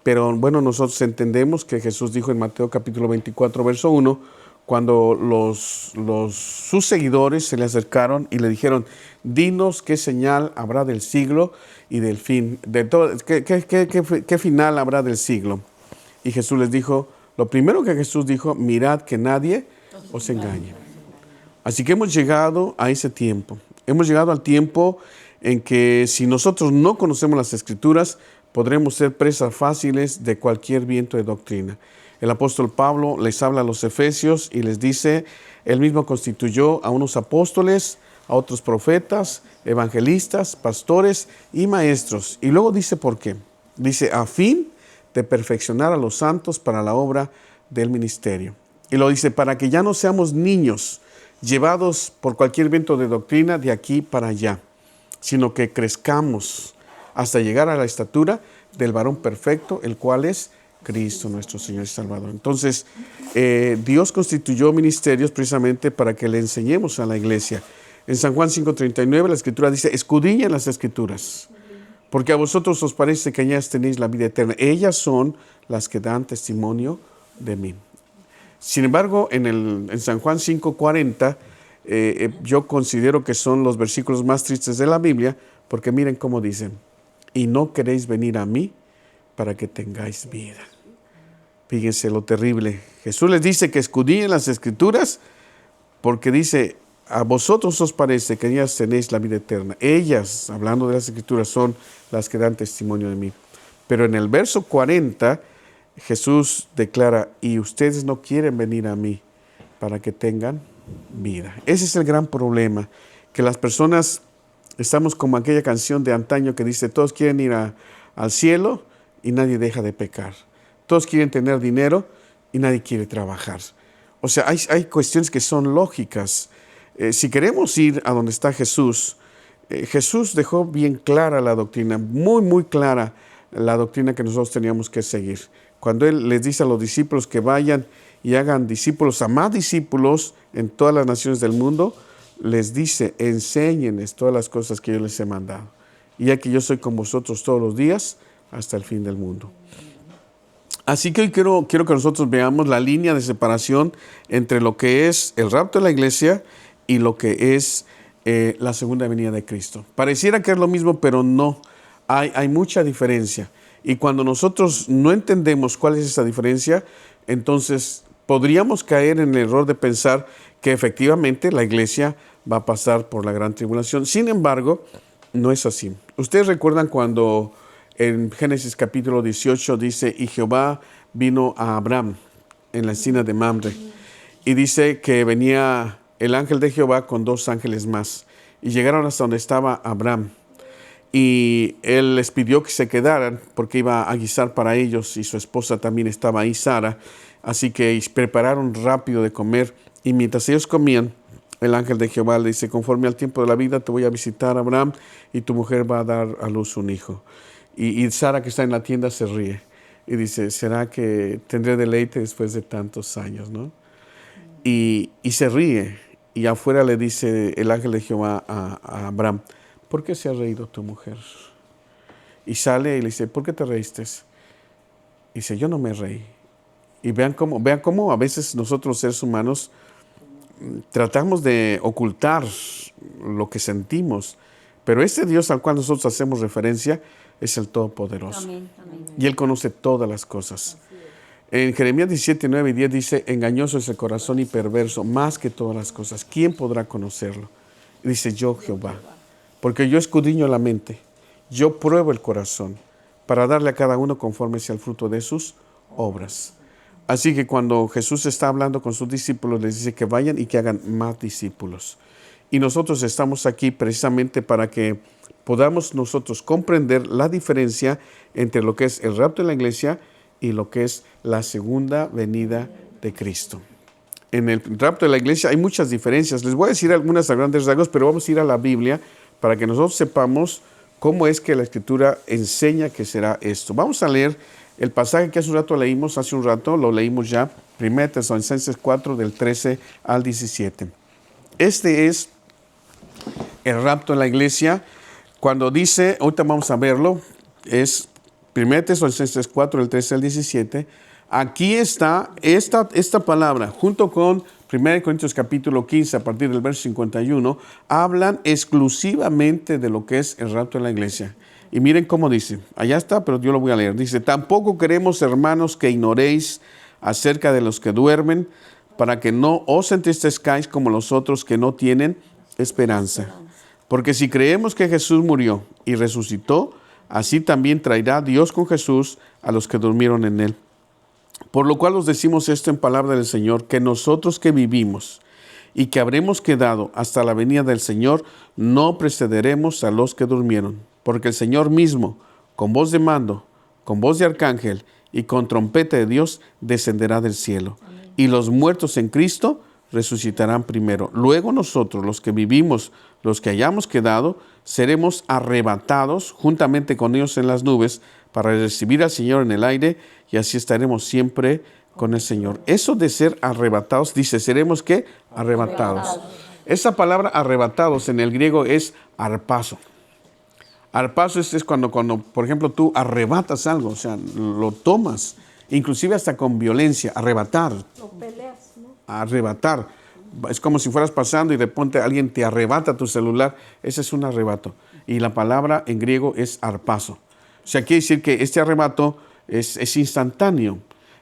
Pero bueno, nosotros entendemos que Jesús dijo en Mateo capítulo 24, verso 1, cuando sus seguidores se le acercaron y le dijeron, dinos qué señal habrá del siglo y del fin, de todo, qué final habrá del siglo. Y Jesús les dijo, lo primero que Jesús dijo, mirad que nadie os engañe. Así que hemos llegado a ese tiempo. Hemos llegado al tiempo en que si nosotros no conocemos las Escrituras, podremos ser presas fáciles de cualquier viento de doctrina. El apóstol Pablo les habla a los efesios y les dice, él mismo constituyó a unos apóstoles, a otros profetas, evangelistas, pastores y maestros. Y luego dice por qué. Dice, a fin de perfeccionar a los santos para la obra del ministerio. Y lo dice, para que ya no seamos niños, llevados por cualquier viento de doctrina de aquí para allá, sino que crezcamos hasta llegar a la estatura del varón perfecto, el cual es Cristo nuestro Señor y Salvador. Entonces, Dios constituyó ministerios precisamente para que le enseñemos a la iglesia. En San Juan 5:39 la Escritura dice, escudriñen las Escrituras, porque a vosotros os parece que en ellas tenéis la vida eterna. Ellas son las que dan testimonio de mí. Sin embargo, en San Juan 5:40, yo considero que son los versículos más tristes de la Biblia, porque miren cómo dicen, y no queréis venir a mí para que tengáis vida. Fíjense lo terrible. Jesús les dice que escudriñen las Escrituras, porque dice, a vosotros os parece que en ellas tenéis la vida eterna. Ellas, hablando de las Escrituras, son las que dan testimonio de mí. Pero en el verso 40, Jesús declara, y ustedes no quieren venir a mí para que tengan vida. Ese es el gran problema, que las personas estamos como aquella canción de antaño que dice, todos quieren ir al cielo y nadie deja de pecar. Todos quieren tener dinero y nadie quiere trabajar. O sea, hay cuestiones que son lógicas. Si queremos ir a donde está Jesús, Jesús dejó bien clara la doctrina, muy, muy clara la doctrina que nosotros teníamos que seguir. Cuando Él les dice a los discípulos que vayan y hagan discípulos a más discípulos en todas las naciones del mundo, les dice, enséñenles todas las cosas que yo les he mandado. Y aquí yo soy con vosotros todos los días hasta el fin del mundo. Así que hoy quiero que nosotros veamos la línea de separación entre lo que es el rapto de la iglesia y lo que es la segunda venida de Cristo. Pareciera que es lo mismo, pero no. Hay mucha diferencia. Y cuando nosotros no entendemos cuál es esa diferencia, entonces podríamos caer en el error de pensar que efectivamente la iglesia va a pasar por la gran tribulación. Sin embargo, no es así. Ustedes recuerdan cuando en Génesis capítulo 18 dice, y Jehová vino a Abraham en la encina de Mamre. Y dice que venía el ángel de Jehová con 2 ángeles más. Y llegaron hasta donde estaba Abraham. Y él les pidió que se quedaran porque iba a guisar para ellos y su esposa también estaba ahí, Sara. Así que prepararon rápido de comer y mientras ellos comían, el ángel de Jehová le dice, conforme al tiempo de la vida te voy a visitar, Abraham, y tu mujer va a dar a luz un hijo. Y Sara, que está en la tienda, se ríe y dice, ¿será que tendré deleite después de tantos años, no? Y se ríe y afuera le dice el ángel de Jehová a Abraham, ¿por qué se ha reído tu mujer? Y sale y le dice, ¿por qué te reíste? Y dice, yo no me reí. Y vean cómo a veces nosotros seres humanos tratamos de ocultar lo que sentimos. Pero este Dios al cual nosotros hacemos referencia es el Todopoderoso. Amén, amén. Y Él conoce todas las cosas. En Jeremías 17, 9 y 10 dice, engañoso es el corazón y perverso, más que todas las cosas. ¿Quién podrá conocerlo? Y dice, yo Jehová. Porque yo escudriño la mente, yo pruebo el corazón, para darle a cada uno conforme sea el fruto de sus obras. Así que cuando Jesús está hablando con sus discípulos, les dice que vayan y que hagan más discípulos. Y nosotros estamos aquí precisamente para que podamos nosotros comprender la diferencia entre lo que es el rapto de la iglesia y lo que es la segunda venida de Cristo. En el rapto de la iglesia hay muchas diferencias. Les voy a decir algunas a grandes rasgos, pero vamos a ir a la Biblia para que nosotros sepamos cómo es que la Escritura enseña que será esto. Vamos a leer el pasaje que hace un rato lo leímos ya, 1 Tesalonicenses 4, del 13 al 17. Este es el rapto de la iglesia. Cuando dice, ahorita vamos a verlo, es 1 Tesalonicenses 4, del 13 al 17, aquí está esta palabra, junto con 1 Corintios capítulo 15, a partir del verso 51, hablan exclusivamente de lo que es el rapto de la iglesia. Y miren cómo dice, allá está, pero yo lo voy a leer. Dice, tampoco queremos, hermanos, que ignoréis acerca de los que duermen, para que no os entristezcáis como los otros que no tienen esperanza. Porque si creemos que Jesús murió y resucitó, así también traerá Dios con Jesús a los que durmieron en él. Por lo cual os decimos esto en palabra del Señor, que nosotros que vivimos y que habremos quedado hasta la venida del Señor, no precederemos a los que durmieron. Porque el Señor mismo, con voz de mando, con voz de arcángel y con trompeta de Dios, descenderá del cielo. Amén. Y los muertos en Cristo resucitarán primero. Luego nosotros, los que vivimos, los que hayamos quedado, seremos arrebatados juntamente con ellos en las nubes para recibir al Señor en el aire, y así estaremos siempre con el Señor. Eso de ser arrebatados, dice, ¿seremos qué? Arrebatados. Esa palabra arrebatados en el griego es arpazo. Arpazo es cuando, por ejemplo, tú arrebatas algo, o sea, lo tomas, inclusive hasta con violencia, arrebatar. Lo peleas, ¿no? Arrebatar. Es como si fueras pasando y de repente alguien te arrebata tu celular. Ese es un arrebato. Y la palabra en griego es arpazo. O sea, quiere decir que este arrebato es instantáneo.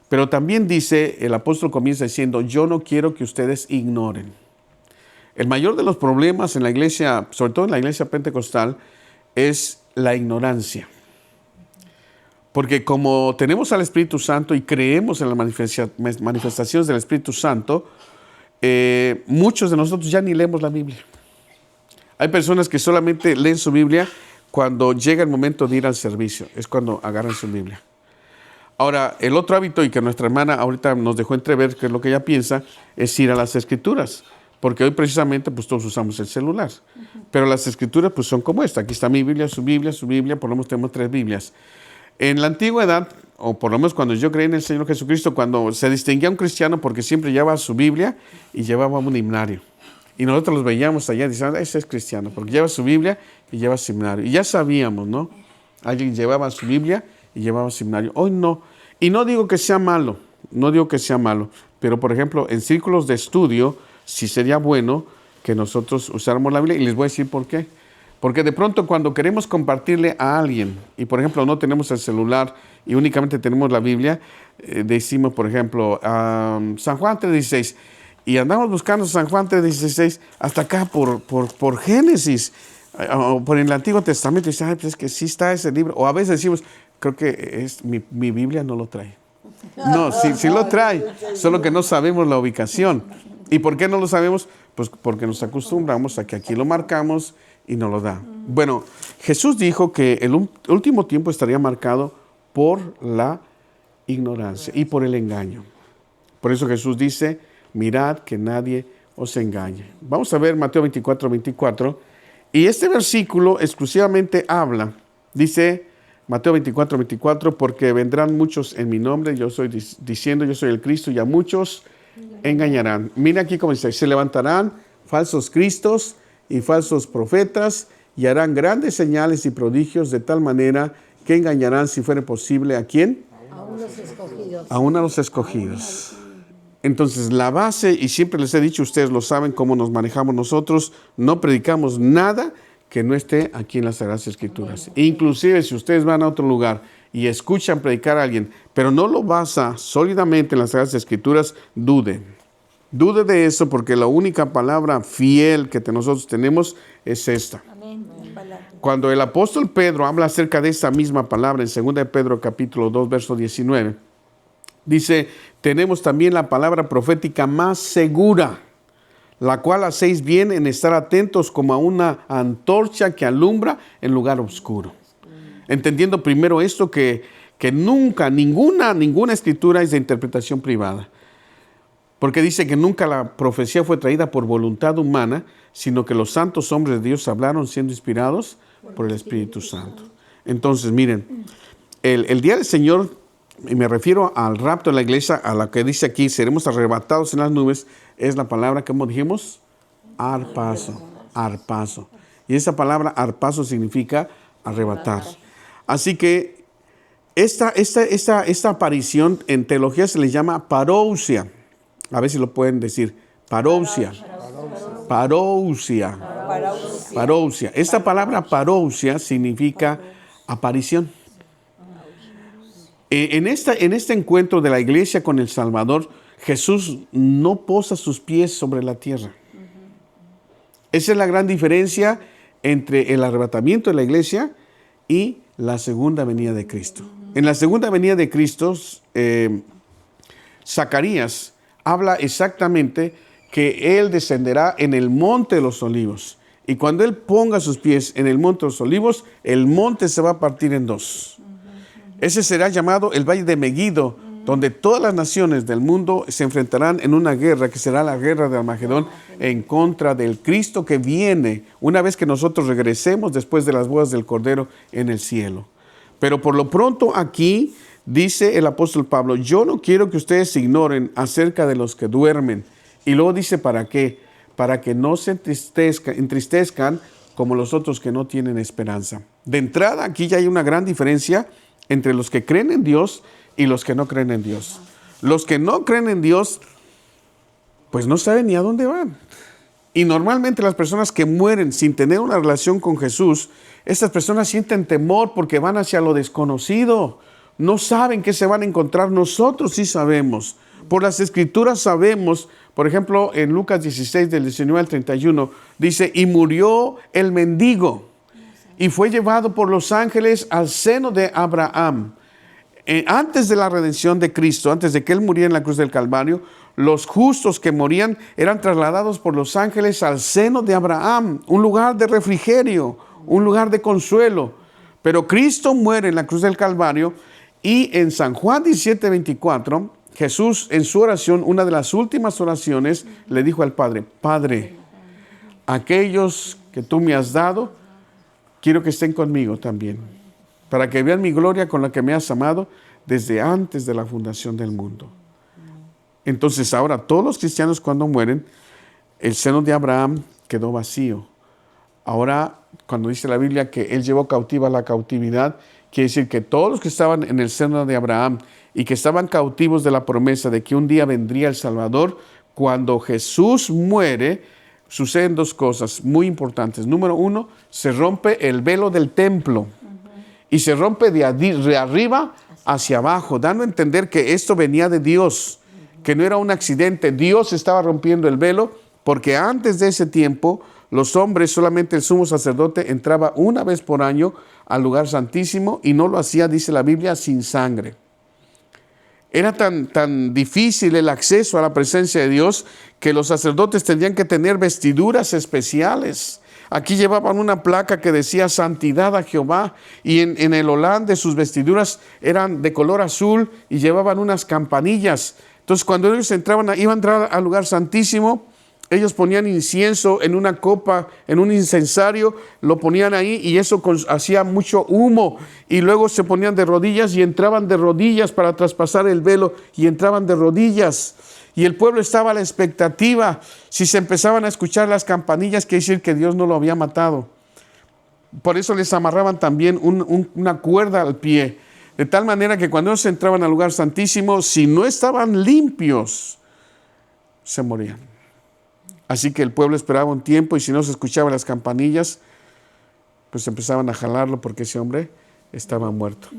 Pero también dice, el apóstol comienza diciendo, yo no quiero que ustedes ignoren. El mayor de los problemas en la iglesia, sobre todo en la iglesia pentecostal, es la ignorancia. Porque como tenemos al Espíritu Santo y creemos en las manifestaciones del Espíritu Santo, muchos de nosotros ya ni leemos la Biblia. Hay personas que solamente leen su Biblia cuando llega el momento de ir al servicio. Es cuando agarran su Biblia. Ahora, el otro hábito, y que nuestra hermana ahorita nos dejó entrever que es lo que ella piensa, es ir a las Escrituras. Porque hoy precisamente pues todos usamos el celular. Pero las Escrituras pues son como esta. Aquí está mi Biblia, su Biblia, por lo menos tenemos 3 Biblias. En la antigüedad, o por lo menos cuando yo creí en el Señor Jesucristo, cuando se distinguía un cristiano porque siempre llevaba su Biblia y llevaba un himnario. Y nosotros los veíamos allá y decíamos, ese es cristiano, porque lleva su Biblia y lleva su himnario. Y ya sabíamos, ¿no? Alguien llevaba su Biblia y llevaba su himnario. Hoy no. Y no digo que sea malo, pero por ejemplo, en círculos de estudio, sí sería bueno que nosotros usáramos la Biblia, y les voy a decir por qué. Porque de pronto cuando queremos compartirle a alguien, y por ejemplo no tenemos el celular y únicamente tenemos la Biblia, decimos por ejemplo San Juan 3:16, y andamos buscando San Juan 3:16 hasta acá por Génesis, o por el Antiguo Testamento, y dice, pues es que sí está ese libro, o a veces decimos, creo que mi Biblia no lo trae. No, sí lo trae, solo que no sabemos la ubicación. ¿Y por qué no lo sabemos? Pues porque nos acostumbramos a que aquí lo marcamos y nos lo da. Bueno, Jesús dijo que el último tiempo estaría marcado por la ignorancia y por el engaño. Por eso Jesús dice, mirad que nadie os engañe. Vamos a ver Mateo 24:24. Y este versículo exclusivamente habla, dice Mateo 24:24, porque vendrán muchos en mi nombre, yo soy diciendo, yo soy el Cristo, y a muchos engañarán. Mira aquí cómo dice, se levantarán falsos cristos y falsos profetas y harán grandes señales y prodigios de tal manera que engañarán, si fuera posible, ¿a quién? A unos escogidos. Aún a los escogidos. Entonces la base, y siempre les he dicho, ustedes lo saben cómo nos manejamos nosotros, no predicamos nada que no esté aquí en las Sagradas Escrituras. Inclusive si ustedes van a otro lugar y escuchan predicar a alguien, pero no lo basa sólidamente en las Sagradas Escrituras, dude de eso, porque la única palabra fiel que nosotros tenemos es esta. Amén. Cuando el apóstol Pedro habla acerca de esa misma palabra en 2 de Pedro capítulo 2, verso 19, dice, tenemos también la palabra profética más segura, la cual hacéis bien en estar atentos como a una antorcha que alumbra en lugar oscuro. Entendiendo primero esto, que nunca, ninguna escritura es de interpretación privada. Porque dice que nunca la profecía fue traída por voluntad humana, sino que los santos hombres de Dios hablaron siendo inspirados por el Espíritu Santo. Entonces, miren, el día del Señor, y me refiero al rapto de la iglesia, a la que dice aquí, seremos arrebatados en las nubes, es la palabra, como dijimos, arpazo. Y esa palabra arpazo significa arrebatar. Así que Esta aparición en teología se le llama parousia. A ver si lo pueden decir. Parousia. Parousia. Parousia. Esta palabra parousia significa aparición. En este encuentro de la iglesia con el Salvador, Jesús no posa sus pies sobre la tierra. Esa es la gran diferencia entre el arrebatamiento de la iglesia y la segunda venida de Cristo. En la segunda venida de Cristo, Zacarías habla exactamente que Él descenderá en el monte de los olivos. Y cuando Él ponga sus pies en el monte de los olivos, el monte se va a partir en dos. Ese será llamado el Valle de Megiddo, donde todas las naciones del mundo se enfrentarán en una guerra que será la guerra de Armagedón en contra del Cristo que viene una vez que nosotros regresemos después de las bodas del Cordero en el cielo. Pero por lo pronto aquí dice el apóstol Pablo, yo no quiero que ustedes ignoren acerca de los que duermen. Y luego dice, ¿para qué? Para que no se entristezcan como los otros que no tienen esperanza. De entrada, aquí ya hay una gran diferencia entre los que creen en Dios y los que no creen en Dios. Los que no creen en Dios, pues no saben ni a dónde van. Y normalmente las personas que mueren sin tener una relación con Jesús, estas personas sienten temor porque van hacia lo desconocido. No saben qué se van a encontrar. Nosotros sí sabemos. Por las Escrituras sabemos, por ejemplo, en Lucas 16, del 19 al 31, dice, y murió el mendigo y fue llevado por los ángeles al seno de Abraham. Antes de la redención de Cristo, antes de que Él muriera en la cruz del Calvario, los justos que morían eran trasladados por los ángeles al seno de Abraham, un lugar de refrigerio, un lugar de consuelo. Pero Cristo muere en la cruz del Calvario y en San Juan 17:24, Jesús en su oración, una de las últimas oraciones, le dijo al Padre, Padre, aquellos que tú me has dado, quiero que estén conmigo también, para que vean mi gloria con la que me has amado desde antes de la fundación del mundo. Entonces ahora todos los cristianos cuando mueren, el seno de Abraham quedó vacío. Ahora cuando dice la Biblia que Él llevó cautiva la cautividad, quiere decir que todos los que estaban en el seno de Abraham y que estaban cautivos de la promesa de que un día vendría el Salvador, cuando Jesús muere, suceden dos cosas muy importantes. Número uno, se rompe el velo del templo. Y se rompe de arriba hacia abajo, dando a entender que esto venía de Dios, que no era un accidente. Dios estaba rompiendo el velo, porque antes de ese tiempo, los hombres, solamente el sumo sacerdote, entraba una vez por año al lugar santísimo y no lo hacía, dice la Biblia, sin sangre. Era tan difícil el acceso a la presencia de Dios que los sacerdotes tenían que tener vestiduras especiales. Aquí llevaban una placa que decía santidad a Jehová y en el holán de sus vestiduras eran de color azul y llevaban unas campanillas. Entonces cuando ellos iban a entrar al lugar santísimo, ellos ponían incienso en una copa, en un incensario, lo ponían ahí y eso hacía mucho humo. Y luego se ponían de rodillas y entraban de rodillas para traspasar el velo y entraban de rodillas. Y el pueblo estaba a la expectativa. Si se empezaban a escuchar las campanillas, quiere decir que Dios no lo había matado. Por eso les amarraban también una cuerda al pie. De tal manera que cuando ellos entraban al lugar santísimo, si no estaban limpios, se morían. Así que el pueblo esperaba un tiempo y si no se escuchaban las campanillas, pues empezaban a jalarlo porque ese hombre estaba muerto.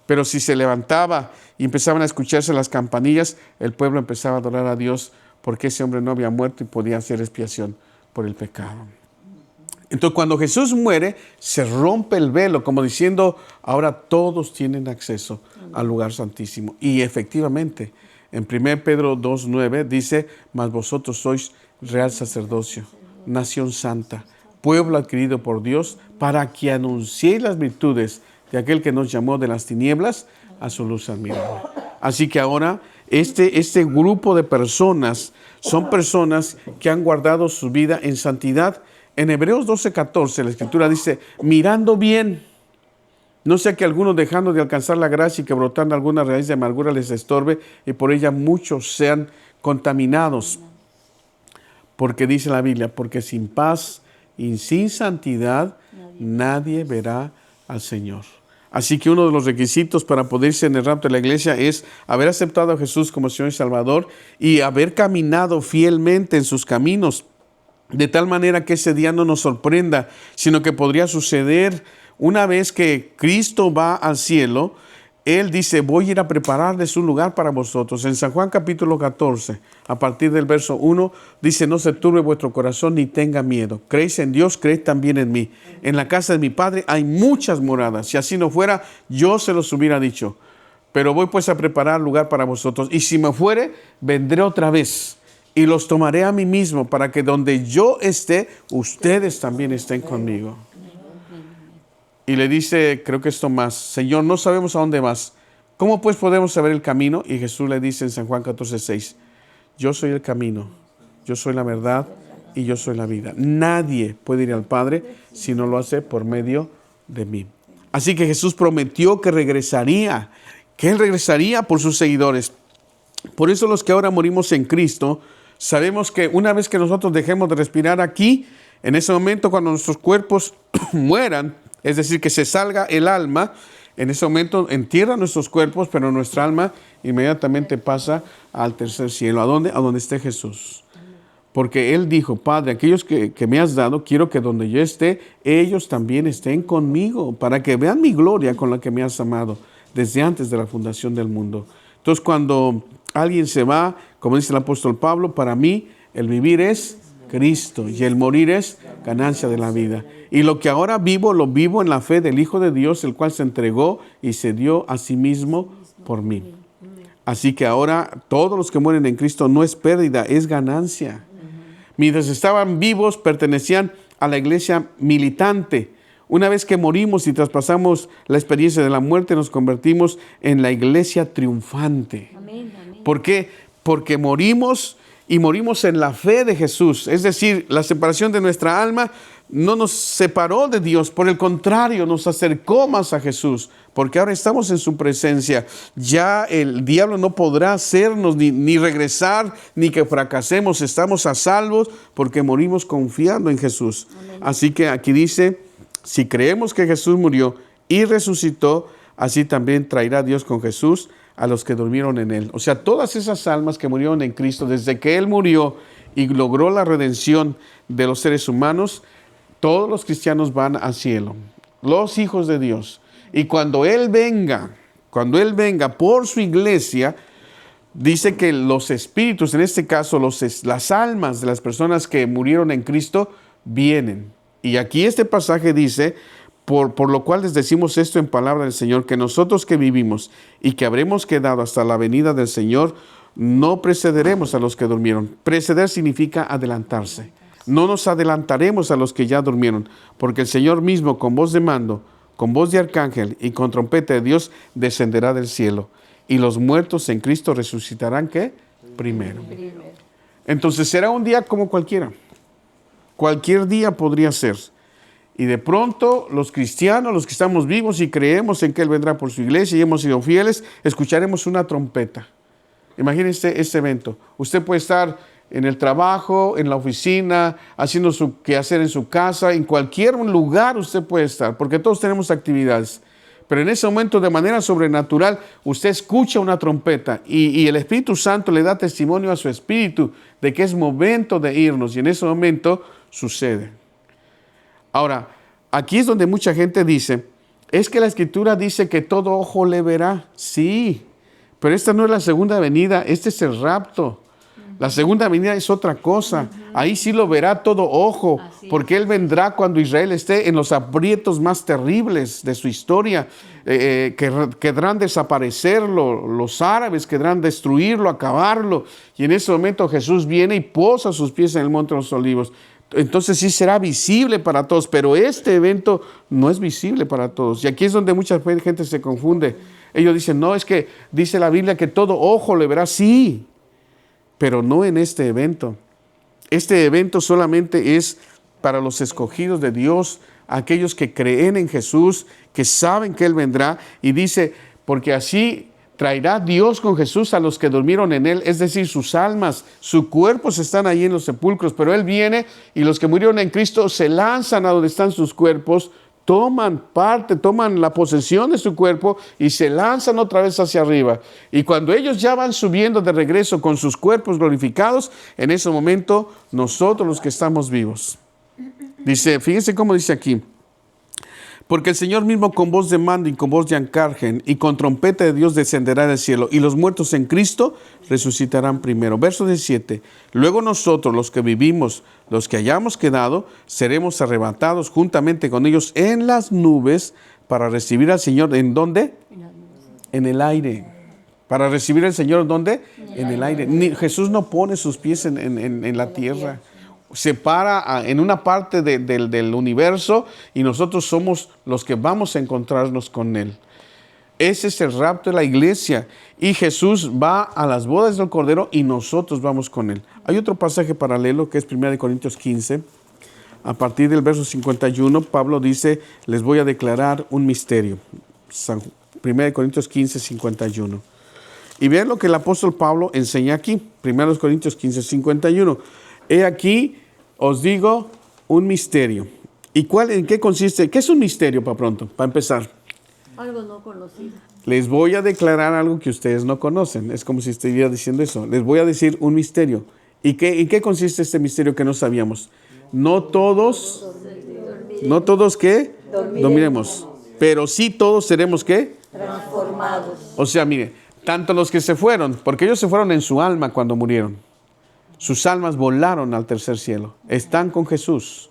Pero si se levantaba y empezaban a escucharse las campanillas, el pueblo empezaba a adorar a Dios porque ese hombre no había muerto y podía hacer expiación por el pecado. Entonces cuando Jesús muere, se rompe el velo, como diciendo, ahora todos tienen acceso al lugar santísimo. Y efectivamente, en 1 Pedro 2:9 dice, mas vosotros sois real sacerdocio, nación santa, pueblo adquirido por Dios, para que anunciéis las virtudes de aquel que nos llamó de las tinieblas a su luz admirable. Así que ahora este grupo de personas son personas que han guardado su vida en santidad. En Hebreos 12:14 la Escritura dice, mirando bien, no sea que algunos dejando de alcanzar la gracia y que brotando alguna raíz de amargura les estorbe y por ella muchos sean contaminados. Porque dice la Biblia, porque sin paz y sin santidad nadie verá al Señor. Así que uno de los requisitos para poder irse en el rapto de la iglesia es haber aceptado a Jesús como Señor y Salvador y haber caminado fielmente en sus caminos, de tal manera que ese día no nos sorprenda, sino que podría suceder una vez que Cristo va al cielo. Él dice, voy a ir a prepararles un lugar para vosotros. En San Juan capítulo 14, a partir del verso 1, dice, no se turbe vuestro corazón ni tenga miedo. Creéis en Dios, creed también en mí. En la casa de mi Padre hay muchas moradas. Si así no fuera, yo se los hubiera dicho. Pero voy pues a preparar lugar para vosotros. Y si me fuere, vendré otra vez y los tomaré a mí mismo, para que donde yo esté, ustedes también estén conmigo. Y le dice, creo que es Tomás, Señor, no sabemos a dónde vas. ¿Cómo pues podemos saber el camino? Y Jesús le dice en San Juan 14:6, yo soy el camino, yo soy la verdad y yo soy la vida. Nadie puede ir al Padre si no lo hace por medio de mí. Así que Jesús prometió que regresaría, que Él regresaría por sus seguidores. Por eso los que ahora morimos en Cristo, sabemos que una vez que nosotros dejemos de respirar aquí, en ese momento cuando nuestros cuerpos mueran, es decir, que se salga el alma, en ese momento entierra nuestros cuerpos, pero nuestra alma inmediatamente pasa al tercer cielo. ¿A dónde? A donde esté Jesús. Porque Él dijo, Padre, aquellos que me has dado, quiero que donde yo esté, ellos también estén conmigo, para que vean mi gloria con la que me has amado desde antes de la fundación del mundo. Entonces, cuando alguien se va, como dice el apóstol Pablo, para mí el vivir es Cristo y el morir es ganancia de la vida. Y lo que ahora vivo, lo vivo en la fe del Hijo de Dios, el cual se entregó y se dio a sí mismo por mí. Así que ahora todos los que mueren en Cristo no es pérdida, es ganancia. Mientras estaban vivos, pertenecían a la iglesia militante. Una vez que morimos y traspasamos la experiencia de la muerte, nos convertimos en la iglesia triunfante. ¿Por qué? Porque morimos y morimos en la fe de Jesús. Es decir, la separación de nuestra alma no nos separó de Dios, por el contrario, nos acercó más a Jesús, porque ahora estamos en su presencia. Ya el diablo no podrá hacernos ni regresar, ni que fracasemos. Estamos a salvos porque morimos confiando en Jesús. Amén. Así que aquí dice, si creemos que Jesús murió y resucitó, así también traerá Dios con Jesús a los que durmieron en Él. O sea, todas esas almas que murieron en Cristo, desde que Él murió y logró la redención de los seres humanos, todos los cristianos van al cielo, los hijos de Dios. Y cuando Él venga por su iglesia, dice que los espíritus, en este caso las almas de las personas que murieron en Cristo, vienen. Y aquí este pasaje dice, por lo cual les decimos esto en palabra del Señor, que nosotros que vivimos y que habremos quedado hasta la venida del Señor, no precederemos a los que durmieron. Preceder significa adelantarse. No nos adelantaremos a los que ya durmieron, porque el Señor mismo con voz de mando, con voz de arcángel y con trompeta de Dios descenderá del cielo. Y los muertos en Cristo resucitarán, ¿qué? Primero. Entonces será un día como cualquiera. Cualquier día podría ser. Y de pronto los cristianos, los que estamos vivos y creemos en que Él vendrá por su iglesia y hemos sido fieles, escucharemos una trompeta. Imagínense este evento. Usted puede estar en el trabajo, en la oficina, haciendo su quehacer en su casa, en cualquier lugar usted puede estar, porque todos tenemos actividades. Pero en ese momento, de manera sobrenatural, usted escucha una trompeta y el Espíritu Santo le da testimonio a su espíritu de que es momento de irnos, y en ese momento sucede. Ahora, aquí es donde mucha gente dice, es que la Escritura dice que todo ojo le verá. Sí, pero esta no es la segunda venida, este es el rapto. La segunda venida es otra cosa. Ahí sí lo verá todo ojo, porque Él vendrá cuando Israel esté en los aprietos más terribles de su historia. Querrán desaparecerlo, los árabes querrán destruirlo, acabarlo. Y en ese momento Jesús viene y posa sus pies en el Monte de los Olivos. Entonces sí será visible para todos, pero este evento no es visible para todos. Y aquí es donde mucha gente se confunde. Ellos dicen, no, es que dice la Biblia que todo ojo le verá. Sí, pero no en este evento. Este evento solamente es para los escogidos de Dios, aquellos que creen en Jesús, que saben que Él vendrá, y dice, porque así traerá Dios con Jesús a los que durmieron en Él, es decir, sus almas, sus cuerpos están ahí en los sepulcros, pero Él viene y los que murieron en Cristo se lanzan a donde están sus cuerpos, toman parte, toman la posesión de su cuerpo y se lanzan otra vez hacia arriba. Y cuando ellos ya van subiendo de regreso con sus cuerpos glorificados, en ese momento nosotros los que estamos vivos. Dice, fíjense cómo dice aquí. Porque el Señor mismo con voz de mando y con voz de arcángel y con trompeta de Dios descenderá del cielo, y los muertos en Cristo resucitarán primero. Verso 17. Luego nosotros, los que vivimos, los que hayamos quedado, seremos arrebatados juntamente con ellos en las nubes para recibir al Señor. ¿En dónde? En el aire. Para recibir al Señor, ¿dónde? En el aire. Jesús no pone sus pies en la tierra. Se para en una parte del universo y nosotros somos los que vamos a encontrarnos con Él. Ese es el rapto de la iglesia. Y Jesús va a las bodas del Cordero y nosotros vamos con Él. Hay otro pasaje paralelo que es 1 Corintios 15. A partir del verso 51, Pablo dice, les voy a declarar un misterio. 1 Corintios 15, 51. Y vean lo que el apóstol Pablo enseña aquí. 1 Corintios 15, 51. He aquí, os digo un misterio. ¿Y en qué consiste? ¿Qué es un misterio para pronto? Para empezar. Algo no conocido. Les voy a declarar algo que ustedes no conocen. Es como si estuviera diciendo eso. Les voy a decir un misterio. ¿En qué consiste este misterio que no sabíamos? No todos ¿qué? Dormiremos. Pero sí todos seremos ¿qué? Transformados. O sea, mire, tanto los que se fueron, porque ellos se fueron en su alma cuando murieron. Sus almas volaron al tercer cielo. Están con Jesús.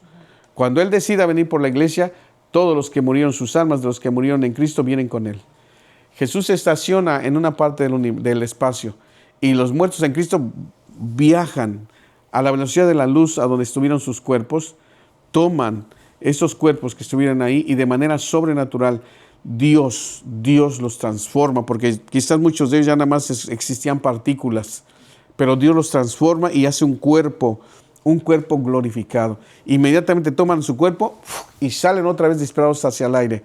Cuando Él decida venir por la iglesia, todos los que murieron, sus almas de los que murieron en Cristo, vienen con Él. Jesús se estaciona en una parte del espacio y los muertos en Cristo viajan a la velocidad de la luz a donde estuvieron sus cuerpos, toman esos cuerpos que estuvieran ahí y de manera sobrenatural Dios los transforma, porque quizás muchos de ellos ya nada más existían partículas, pero Dios los transforma y hace un cuerpo glorificado. Inmediatamente toman su cuerpo y salen otra vez disparados hacia el aire.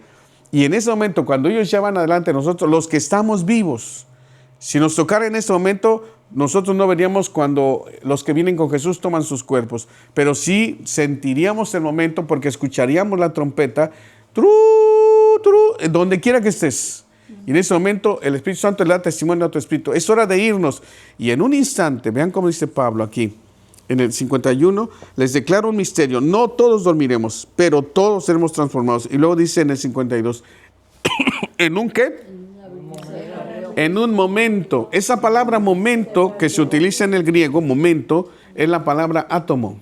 Y en ese momento, cuando ellos ya van adelante, nosotros, los que estamos vivos, si nos tocara en este momento, nosotros no veríamos cuando los que vienen con Jesús toman sus cuerpos, pero sí sentiríamos el momento porque escucharíamos la trompeta, tru, tru, donde quiera que estés. Y en ese momento el Espíritu Santo le da testimonio a tu espíritu. Es hora de irnos. Y en un instante, vean cómo dice Pablo aquí, en el 51, les declaro un misterio. No todos dormiremos, pero todos seremos transformados. Y luego dice en el 52, ¿en un qué? En un momento. Esa palabra momento que se utiliza en el griego, momento, es la palabra átomo.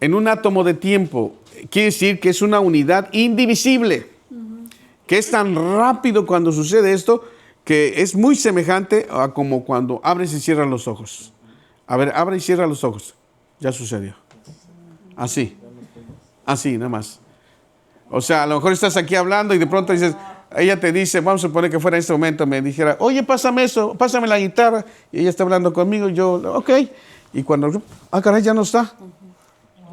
En un átomo de tiempo. Quiere decir que es una unidad indivisible. Que es tan rápido cuando sucede esto, que es muy semejante a como cuando abres y cierras los ojos. A ver, abre y cierra los ojos. Ya sucedió. Así. Así, nada más. O sea, a lo mejor estás aquí hablando y de pronto dices, ella te dice, vamos a suponer que fuera en este momento, me dijera, oye, pásame eso, pásame la guitarra. Y ella está hablando conmigo, yo, ok. Y cuando, caray, ya no está.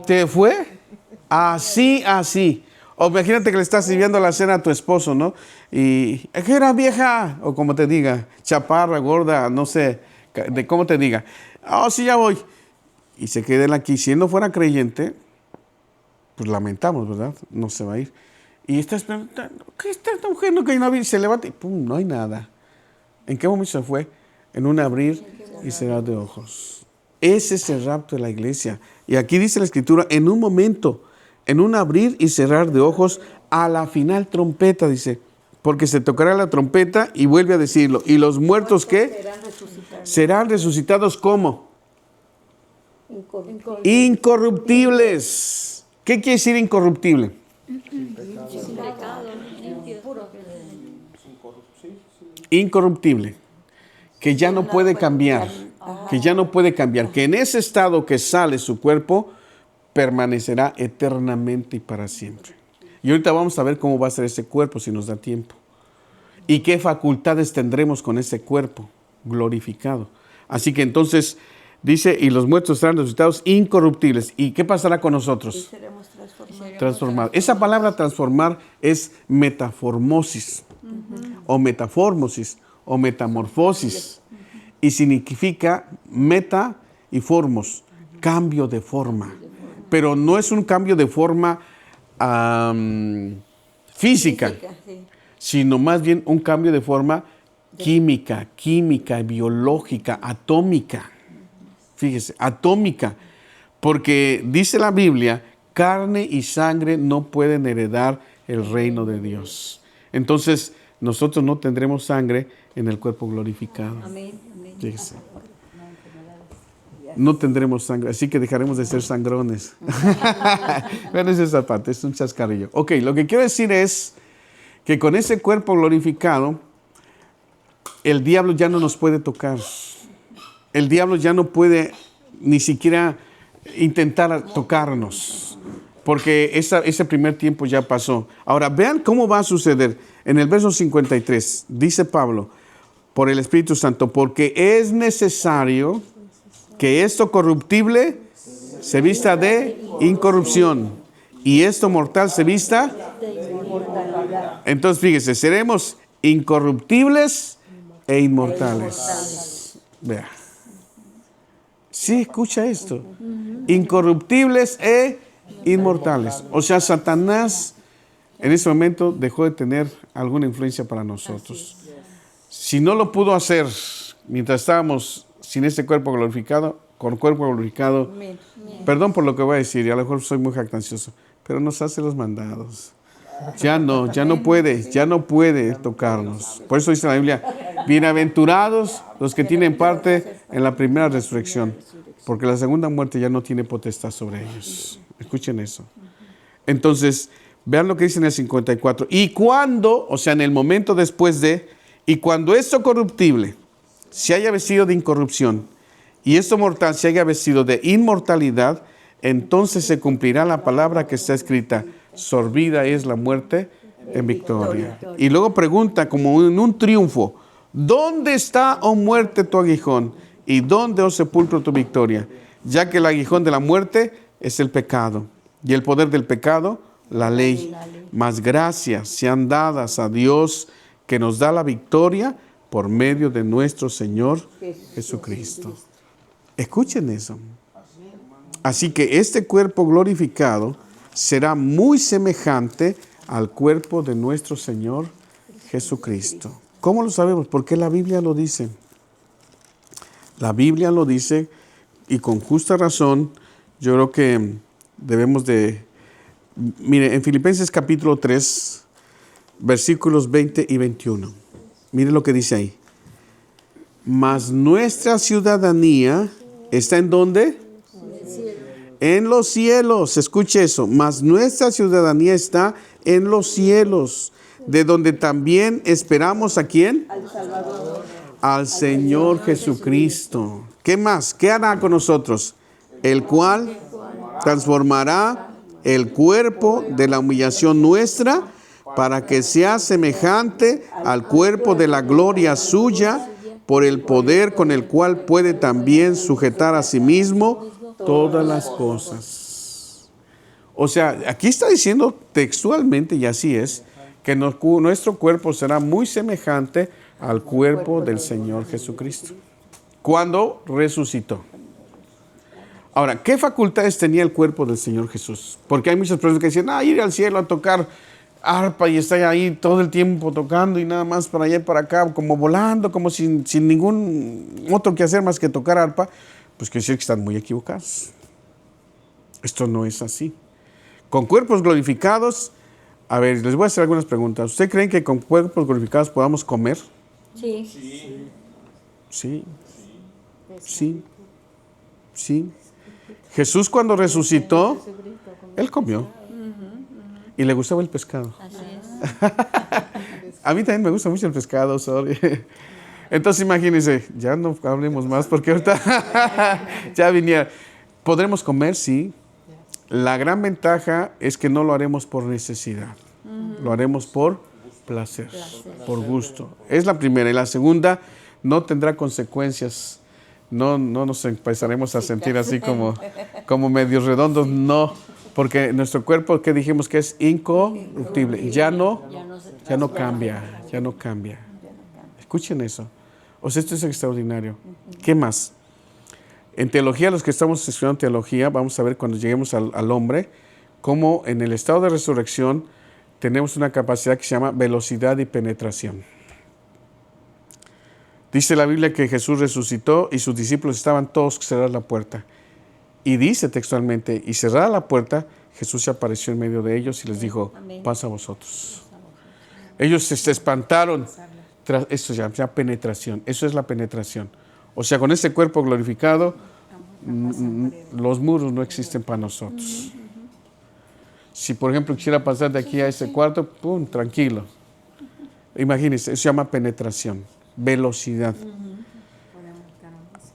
¿Te fue? Así. O imagínate que le estás sirviendo la cena a tu esposo, ¿no? Y, ¿qué era vieja? O como te diga, chaparra, gorda, no sé, de cómo te diga. Oh, sí, ya voy. Y se queda él aquí. Si él no fuera creyente, pues lamentamos, ¿verdad? No se va a ir. Y está esperando, ¿qué está esta mujer? No, que no había, se levanta y ¡pum! No hay nada. ¿En qué momento se fue? En un abrir y cerrar de ojos. Ese es el rapto de la iglesia. Y aquí dice la Escritura, en un momento, en un abrir y cerrar de ojos, a la final trompeta, dice, porque se tocará la trompeta y vuelve a decirlo. ¿Y los muertos qué? Serán resucitados ¿cómo? Incorruptibles. ¿Qué quiere decir incorruptible? Incorruptible. Que ya no puede cambiar. Que ya no puede cambiar. Que en ese estado que sale su cuerpo, permanecerá eternamente y para siempre. Y ahorita vamos a ver cómo va a ser ese cuerpo si nos da tiempo. Y qué facultades tendremos con ese cuerpo glorificado. Así que entonces dice, y los muertos serán resucitados incorruptibles. ¿Y qué pasará con nosotros? Y seremos transformados. Esa palabra transformar es metaformosis, o metaformosis, o metamorfosis. Y significa meta y formos, cambio de forma. Pero no es un cambio de forma física, sí. sino más bien un cambio de forma química, biológica, atómica. Fíjese, atómica. Porque dice la Biblia, carne y sangre no pueden heredar el reino de Dios. Entonces, nosotros no tendremos sangre en el cuerpo glorificado. Amén, amén. Fíjese. No tendremos sangre, así que dejaremos de ser sangrones. Bueno, es esa parte, es un chascarrillo. Ok, lo que quiero decir es que con ese cuerpo glorificado, el diablo ya no nos puede tocar. El diablo ya no puede ni siquiera intentar tocarnos, porque ese primer tiempo ya pasó. Ahora, vean cómo va a suceder. En el verso 53, dice Pablo, por el Espíritu Santo, porque es necesario que esto corruptible se vista de incorrupción y esto mortal se vista. Entonces, fíjese, seremos incorruptibles e inmortales. Vea. Sí, escucha esto. Incorruptibles e inmortales. O sea, Satanás en ese momento dejó de tener alguna influencia para nosotros. Si no lo pudo hacer mientras estábamos sin este cuerpo glorificado, con cuerpo glorificado, perdón por lo que voy a decir, y a lo mejor soy muy jactancioso, pero nos hace los mandados. Ya no puede tocarnos. Por eso dice la Biblia, bienaventurados los que tienen parte en la primera resurrección, porque la segunda muerte ya no tiene potestad sobre ellos. Escuchen eso. Entonces, vean lo que dice en el 54. Y cuando, o sea, en el momento después de, y cuando esto corruptible se haya vestido de incorrupción, y esto mortal se haya vestido de inmortalidad, entonces se cumplirá la palabra que está escrita, sorbida es la muerte en victoria. Y luego pregunta como en un triunfo, ¿dónde está, oh muerte, tu aguijón? ¿Y dónde, oh sepulcro, tu victoria? Ya que el aguijón de la muerte es el pecado, y el poder del pecado, la ley. Mas gracias sean dadas a Dios que nos da la victoria por medio de nuestro Señor Jesucristo. Escuchen eso. Así que este cuerpo glorificado será muy semejante al cuerpo de nuestro Señor Jesucristo. ¿Cómo lo sabemos? Porque la Biblia lo dice. La Biblia lo dice y con justa razón yo creo que debemos de... Mire, en Filipenses capítulo 3, versículos 20 y 21. Mire lo que dice ahí. Mas nuestra ciudadanía está ¿en dónde? En los cielos. Escuche eso. Mas nuestra ciudadanía está en los cielos, de donde también esperamos ¿a quién? Al Salvador. Al Señor Jesucristo. ¿Qué más? ¿Qué hará con nosotros? El cual transformará el cuerpo de la humillación nuestra para que sea semejante al cuerpo de la gloria suya, por el poder con el cual puede también sujetar a sí mismo todas las cosas. O sea, aquí está diciendo textualmente, y así es, que nuestro cuerpo será muy semejante al cuerpo del Señor Jesucristo, cuando resucitó. Ahora, ¿qué facultades tenía el cuerpo del Señor Jesús? Porque hay muchas personas que dicen, ir al cielo a tocar arpa y está ahí todo el tiempo tocando y nada más para allá y para acá, como volando, como sin ningún otro que hacer más que tocar arpa. Pues quiere decir que están muy equivocados. Esto no es así. Con cuerpos glorificados, a ver, les voy a hacer algunas preguntas. ¿Ustedes creen que con cuerpos glorificados podamos comer? Sí. Sí. Sí. Sí. Jesús cuando resucitó, Él comió. Y le gustaba el pescado. Así es. A mí también me gusta mucho el pescado, sorry. Entonces imagínense, ya no hablemos más porque ahorita ya viniera. ¿Podremos comer? Sí. La gran ventaja es que no lo haremos por necesidad. Lo haremos por placer, por gusto. Es la primera. Y la segunda, no tendrá consecuencias. No nos empezaremos a sentir así como medios redondos. No, porque nuestro cuerpo, ¿qué dijimos? Que es incorruptible. Ya no cambia. Escuchen eso. O sea, esto es extraordinario. ¿Qué más? En teología, los que estamos estudiando teología, vamos a ver cuando lleguemos al hombre, cómo en el estado de resurrección tenemos una capacidad que se llama velocidad y penetración. Dice la Biblia que Jesús resucitó y sus discípulos estaban todos cerrar la puerta. Y dice textualmente, y cerrada la puerta, Jesús se apareció en medio de ellos y les dijo, Amén. paz a vosotros. Ellos se espantaron. Eso se llama penetración. Eso es la penetración. O sea, con ese cuerpo glorificado, los muros no existen para nosotros. Si, por ejemplo, quisiera pasar de aquí a ese cuarto, ¡pum!, tranquilo. Imagínense, eso se llama penetración, velocidad.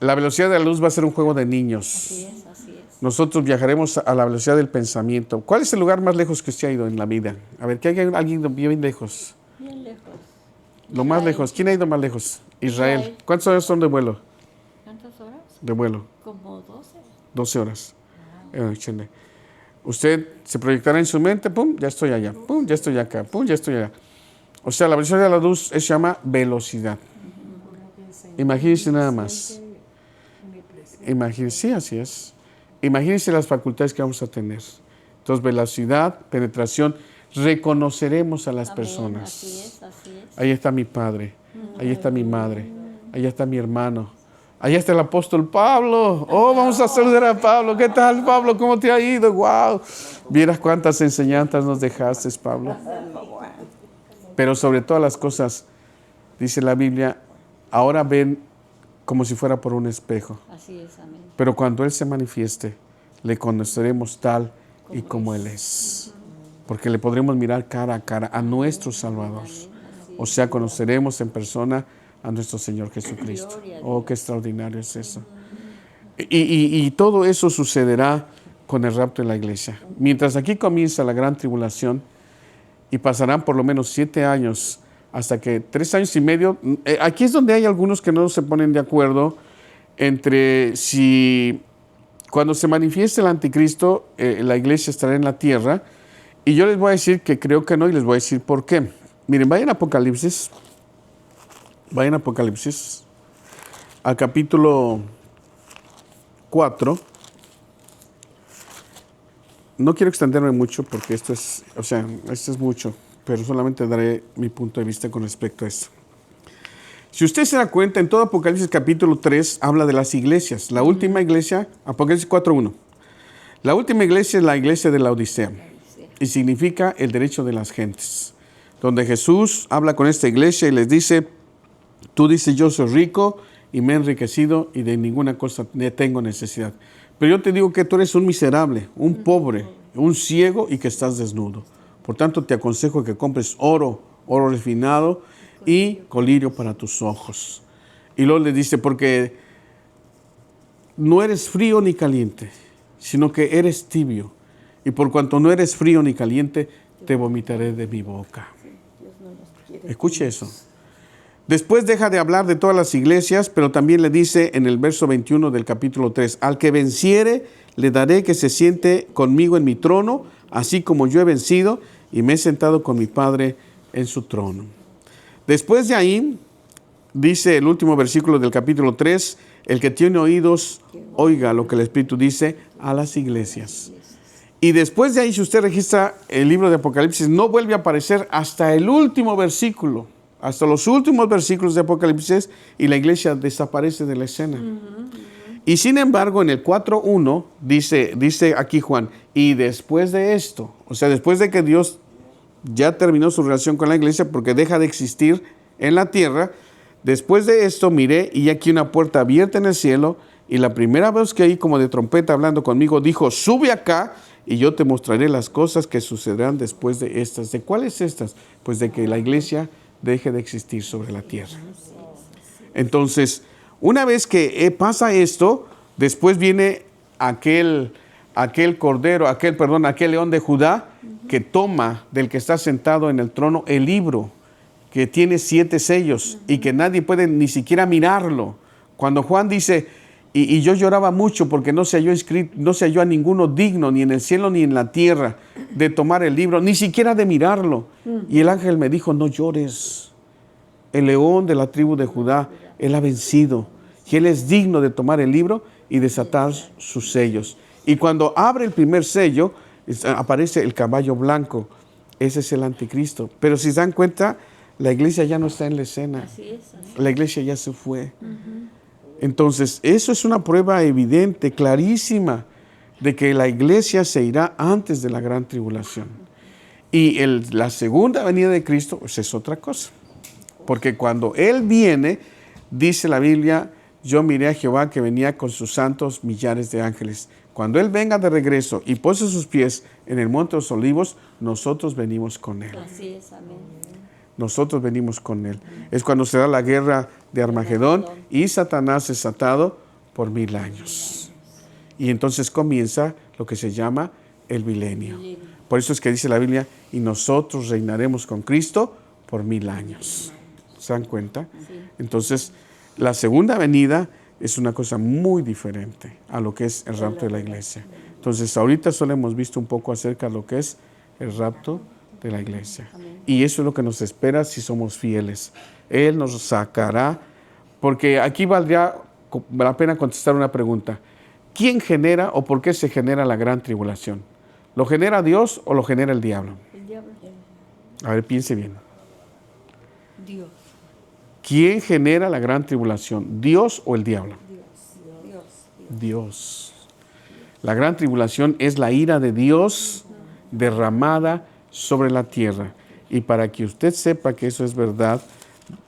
La velocidad de la luz va a ser un juego de niños. Así es, así es. Nosotros viajaremos a la velocidad del pensamiento. ¿Cuál es el lugar más lejos que usted ha ido en la vida? A ver, que hay alguien bien lejos. Bien lejos. Lo más Israel. lejos. ¿Quién ha ido más lejos? Israel. Israel. ¿Cuántas horas son de vuelo? ¿Cuántas horas? De vuelo. Como 12. 12 horas. Échale. Usted se proyectará en su mente, pum, ya estoy allá, pum, ya estoy acá, pum, ya estoy allá. O sea, la velocidad de la luz se llama velocidad. Imagínense nada más. Imagínense, sí, así es. Imagínense las facultades que vamos a tener. Entonces, velocidad, penetración, reconoceremos a las Amén. personas. Así es, así es. Ahí está mi padre, ahí está mi madre, ahí está mi hermano, ahí está el apóstol Pablo. Oh, vamos a saludar a Pablo. ¿Qué tal, Pablo? ¿Cómo te ha ido? ¡Wow! Vieras cuántas enseñanzas nos dejaste, Pablo. Pero sobre todas las cosas, dice la Biblia, ahora ven como si fuera por un espejo. Así es, amén. Pero cuando Él se manifieste, le conoceremos tal y como Él es. Porque le podremos mirar cara a cara a nuestro Salvador. O sea, conoceremos en persona a nuestro Señor Jesucristo. Oh, qué extraordinario es eso. Y todo eso sucederá con el rapto de la iglesia. Mientras aquí comienza la gran tribulación, y pasarán por lo menos 7 años, hasta que 3 años y medio. Aquí es donde hay algunos que no se ponen de acuerdo entre si cuando se manifieste el anticristo, la iglesia estará en la tierra. Y yo les voy a decir que creo que no, y les voy a decir por qué. Miren, vayan a Apocalipsis. Vayan a Apocalipsis, al capítulo 4. No quiero extenderme mucho porque esto es mucho, pero solamente daré mi punto de vista con respecto a esto. Si usted se da cuenta, en todo Apocalipsis capítulo 3 habla de las iglesias. La última iglesia, Apocalipsis 4.1. La última iglesia es la iglesia de la Odisea y significa el derecho de las gentes. Donde Jesús habla con esta iglesia y les dice, tú dices yo soy rico y me he enriquecido y de ninguna cosa tengo necesidad. Pero yo te digo que tú eres un miserable, un pobre, un ciego y que estás desnudo. Por tanto, te aconsejo que compres oro refinado y colirio para tus ojos. Y luego le dice, porque no eres frío ni caliente, sino que eres tibio. Y por cuanto no eres frío ni caliente, te vomitaré de mi boca. Escuche eso. Después deja de hablar de todas las iglesias, pero también le dice en el verso 21 del capítulo 3, al que venciere, le daré que se siente conmigo en mi trono, así como yo he vencido y me he sentado con mi Padre en su trono. Después de ahí, dice el último versículo del capítulo 3, el que tiene oídos, oiga lo que el Espíritu dice a las iglesias. Y después de ahí, si usted registra el libro de Apocalipsis, no vuelve a aparecer hasta el último versículo. Hasta los últimos versículos de Apocalipsis y la iglesia desaparece de la escena. Y sin embargo, en el 4.1 dice aquí Juan, y después de esto, o sea, después de que Dios ya terminó su relación con la iglesia porque deja de existir en la tierra, después de esto miré y aquí una puerta abierta en el cielo y la primera vez que oí como de trompeta hablando conmigo, dijo, sube acá y yo te mostraré las cosas que sucederán después de estas. ¿De cuáles estas? Pues de que la iglesia deje de existir sobre la tierra. Entonces, una vez que pasa esto, después viene aquel león de Judá que toma del que está sentado en el trono el libro que tiene 7 sellos y que nadie puede ni siquiera mirarlo. Cuando Juan dice, y yo lloraba mucho porque no se halló a ninguno digno, ni en el cielo ni en la tierra, de tomar el libro, ni siquiera de mirarlo. Y el ángel me dijo, no llores. El león de la tribu de Judá, él ha vencido. Y él es digno de tomar el libro y desatar sus sellos. Y cuando abre el primer sello, Aparece el caballo blanco. Ese es el anticristo. Pero si se dan cuenta, la iglesia ya no está en la escena. Así es. La iglesia ya se fue. Entonces, eso es una prueba evidente, clarísima, de que la iglesia se irá antes de la gran tribulación. Y la segunda venida de Cristo pues, es otra cosa. Porque cuando Él viene, dice la Biblia, yo miré a Jehová que venía con sus santos millares de ángeles. Cuando Él venga de regreso y pose sus pies en el monte de los olivos, nosotros venimos con Él. Así es, amén. Nosotros venimos con Él. Es cuando se da la guerra de Armagedón y Satanás es atado por 1000 años. Y entonces comienza lo que se llama el milenio. Por eso es que dice la Biblia, y nosotros reinaremos con Cristo por 1000 años. ¿Se dan cuenta? Entonces, la segunda venida es una cosa muy diferente a lo que es el rapto de la iglesia. Entonces, ahorita solo hemos visto un poco acerca de lo que es el rapto de la iglesia. Y eso es lo que nos espera si somos fieles. Él nos sacará, porque aquí valdría la pena contestar una pregunta. ¿Quién genera o por qué se genera la gran tribulación? ¿Lo genera Dios o lo genera el diablo? El diablo. A ver, piense bien. Dios. ¿Quién genera la gran tribulación? ¿Dios o el diablo? Dios. Dios. La gran tribulación es la ira de Dios derramada sobre la tierra. Y para que usted sepa que eso es verdad,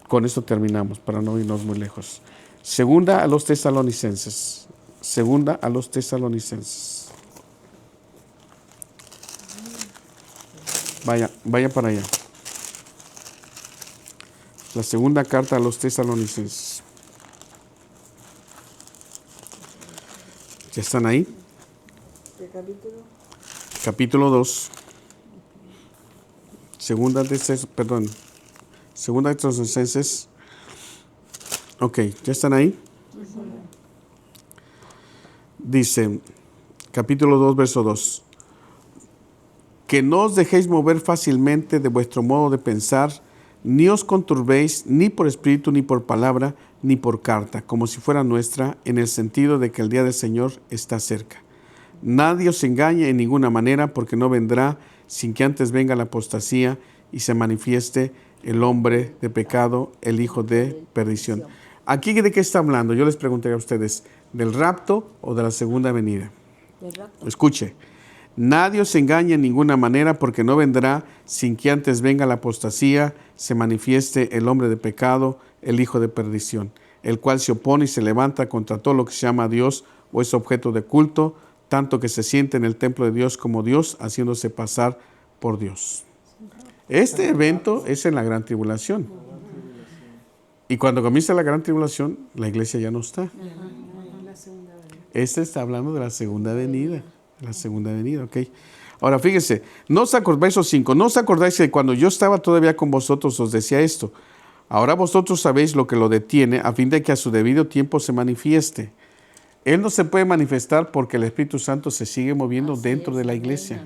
con eso terminamos, para no irnos muy lejos. Segunda a los Tesalonicenses. Segunda a los Tesalonicenses. Vaya para allá. La segunda carta a los Tesalonicenses. ¿Ya están ahí? ¿Qué capítulo? Capítulo 2. Segunda de Tesalonicenses. Ok, ¿ya están ahí? Dice, capítulo 2, verso 2. Que no os dejéis mover fácilmente de vuestro modo de pensar, ni os conturbéis ni por espíritu, ni por palabra, ni por carta, como si fuera nuestra, en el sentido de que el día del Señor está cerca. Nadie os engañe en ninguna manera, porque no vendrá sin que antes venga la apostasía y se manifieste el hombre de pecado, el hijo de perdición. ¿Aquí de qué está hablando? Yo les preguntaría a ustedes, ¿del rapto o de la segunda venida? Del rapto. Escuche. Nadie os engañe en ninguna manera, porque no vendrá sin que antes venga la apostasía, se manifieste el hombre de pecado, el hijo de perdición, el cual se opone y se levanta contra todo lo que se llama Dios o es objeto de culto, tanto que se siente en el templo de Dios como Dios, haciéndose pasar por Dios. Este evento es en la gran tribulación. Y cuando comienza la gran tribulación, la iglesia ya no está. Este está hablando de la segunda venida. La segunda venida, ok. Ahora fíjense, verso 5, no os acordáis que cuando yo estaba todavía con vosotros os decía esto. Ahora vosotros sabéis lo que lo detiene, a fin de que a su debido tiempo se manifieste. Él no se puede manifestar porque el Espíritu Santo se sigue moviendo dentro de la iglesia.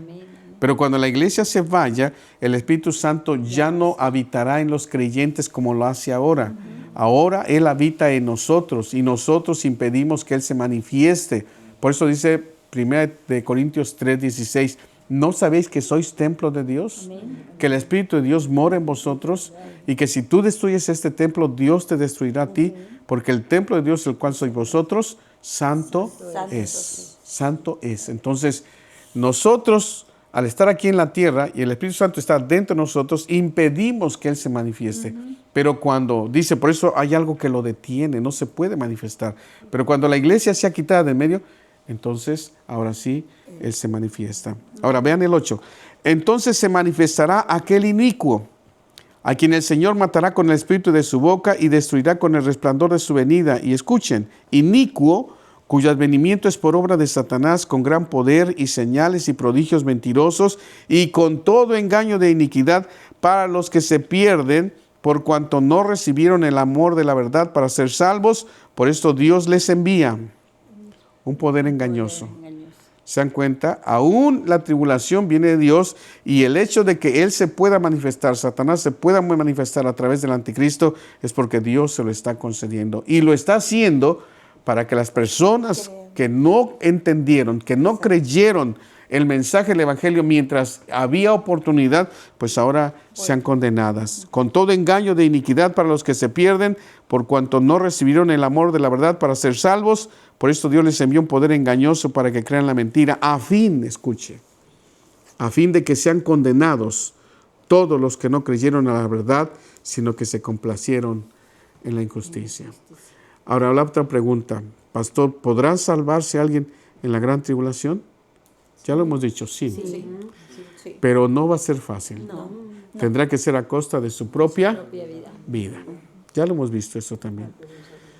Pero cuando la iglesia se vaya, el Espíritu Santo ya no habitará en los creyentes como lo hace ahora. Ahora Él habita en nosotros y nosotros impedimos que Él se manifieste. Por eso dice 1 Corintios 3:16, ¿no sabéis que sois templo de Dios? Que el Espíritu de Dios mora en vosotros y que si tú destruyes este templo, Dios te destruirá a ti, porque el templo de Dios, el cual sois vosotros, santo es. Santo es. Entonces, nosotros, al estar aquí en la tierra y el Espíritu Santo está dentro de nosotros, impedimos que Él se manifieste. Pero cuando dice, por eso hay algo que lo detiene, no se puede manifestar. Pero cuando la iglesia sea quitada de en medio, entonces, ahora sí, Él se manifiesta. Ahora, vean el 8. Entonces se manifestará aquel inicuo, a quien el Señor matará con el espíritu de su boca y destruirá con el resplandor de su venida. Y escuchen, inicuo, cuyo advenimiento es por obra de Satanás, con gran poder y señales y prodigios mentirosos, y con todo engaño de iniquidad para los que se pierden, por cuanto no recibieron el amor de la verdad para ser salvos. Por esto Dios les envía un poder engañoso. ¿Se dan cuenta? Aún la tribulación viene de Dios, y el hecho de que Él se pueda manifestar, Satanás se pueda manifestar a través del anticristo, es porque Dios se lo está concediendo. Y lo está haciendo para que las personas que no entendieron, que no creyeron el mensaje del Evangelio mientras había oportunidad, pues ahora sean condenadas. Con todo engaño de iniquidad para los que se pierden, por cuanto no recibieron el amor de la verdad para ser salvos. Por esto Dios les envió un poder engañoso para que crean la mentira, a fin de que sean condenados todos los que no creyeron a la verdad, sino que se complacieron en la injusticia. Ahora, la otra pregunta, pastor, ¿podrá salvarse alguien en la gran tribulación? Ya lo hemos dicho, sí. Sí. Pero no va a ser fácil. No. Tendrá que ser a costa de su propia Vida. vida. Ya lo hemos visto eso también.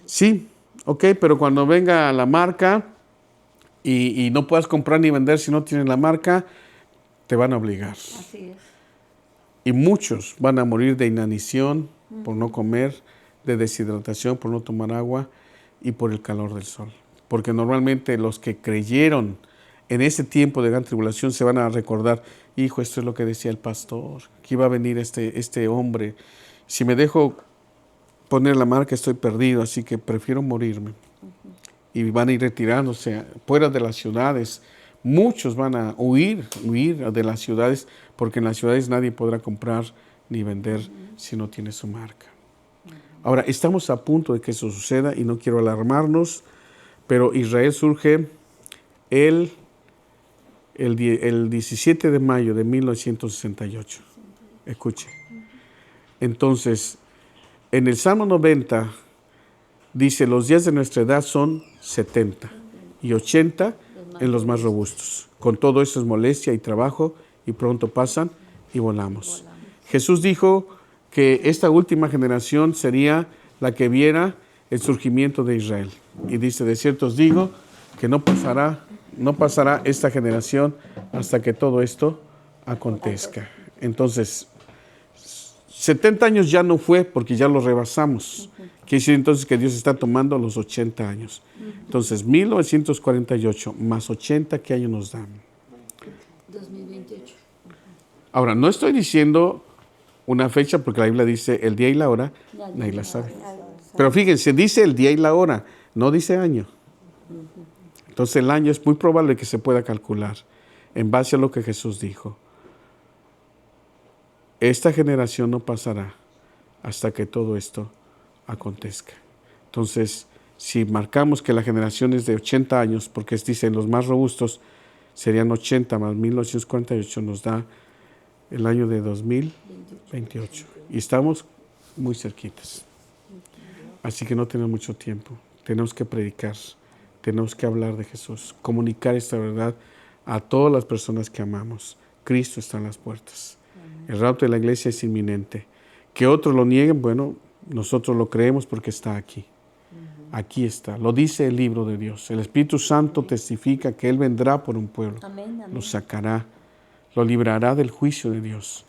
Sí, ok, pero cuando venga la marca y no puedas comprar ni vender si no tienes la marca, te van a obligar. Así es. Y muchos van a morir de inanición por no comer, de deshidratación por no tomar agua y por el calor del sol. Porque normalmente los que creyeron en ese tiempo de gran tribulación se van a recordar, hijo, esto es lo que decía el pastor, que iba a venir este hombre. Si me dejo poner la marca estoy perdido, así que prefiero morirme. Y van a ir retirándose fuera de las ciudades. Muchos van a huir de las ciudades, porque en las ciudades nadie podrá comprar ni vender si no tiene su marca. Ahora, estamos a punto de que eso suceda y no quiero alarmarnos, pero Israel surge el 17 de mayo de 1968. Escuche. Entonces, en el Salmo 90 dice, los días de nuestra edad son 70 y 80 en los más robustos. Con todo eso es molestia y trabajo y pronto pasan y volamos. Jesús dijo que esta última generación sería la que viera el surgimiento de Israel. Y dice, de cierto os digo que no pasará esta generación hasta que todo esto acontezca. Entonces, 70 años ya no fue porque ya lo rebasamos. Quiere decir entonces que Dios está tomando los 80 años. Entonces, 1948 más 80, ¿qué año nos dan? 2028. Ahora, no estoy diciendo una fecha porque la Biblia dice el día y la hora, nadie la sabe. Pero fíjense, dice el día y la hora, no dice año. Entonces el año es muy probable que se pueda calcular en base a lo que Jesús dijo. Esta generación no pasará hasta que todo esto acontezca. Entonces, si marcamos que la generación es de 80 años, porque dicen los más robustos serían 80 más 1948, nos da el año de 2028. Y estamos muy cerquitas. Así que no tenemos mucho tiempo. Tenemos que predicar, tenemos que hablar de Jesús, comunicar esta verdad a todas las personas que amamos. Cristo está en las puertas. El rapto de la iglesia es inminente. Que otros lo nieguen, bueno, nosotros lo creemos porque está aquí. Aquí está. Lo dice el libro de Dios. El Espíritu Santo testifica que Él vendrá por un pueblo. Amén, amén. Lo sacará, lo librará del juicio de Dios.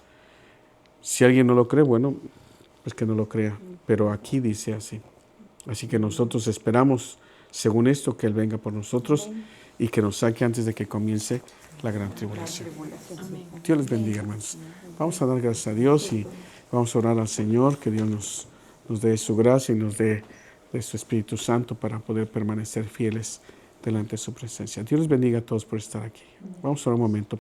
Si alguien no lo cree, bueno, pues que no lo crea. Pero aquí dice así. Así que nosotros esperamos, según esto, que Él venga por nosotros y que nos saque antes de que comience la gran tribulación. Dios les bendiga, hermanos. Vamos a dar gracias a Dios y vamos a orar al Señor, que Dios nos dé su gracia y nos dé de su Espíritu Santo para poder permanecer fieles delante de su presencia. Dios les bendiga a todos por estar aquí. Vamos a orar un momento.